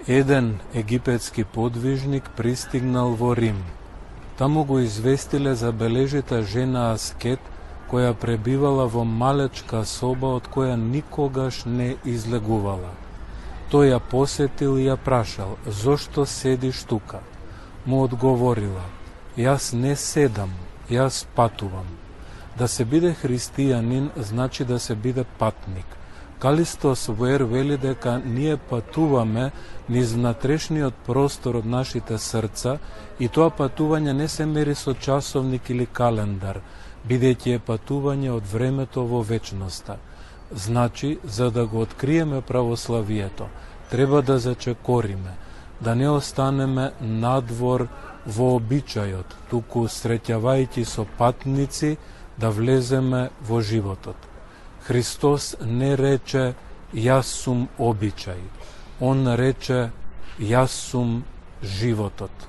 Еден египетски подвижник пристигнал во Рим. Таму го известиле за бележита жена аскет, која пребивала во малечка соба од која никогаш не излегувала. Тој ја посетил и ја прашал: "Зошто седиш тука?" Му одговорила: "Јас не седам, јас патувам." Да се биде христијанин значи да се биде патник. Калистос Вуер вели дека ние патуваме низ внатрешниот простор од нашите срца и тоа патување не се мери со часовник или календар, бидејќи е патување од времето во вечноста. Значи, за да го откриеме православието, треба да зачекориме, да не останеме надвор во обичајот, туку среќавајќи со патници да влеземе во животот. Христос не рече "Јас сум обичај", Он рече "Јас сум животот".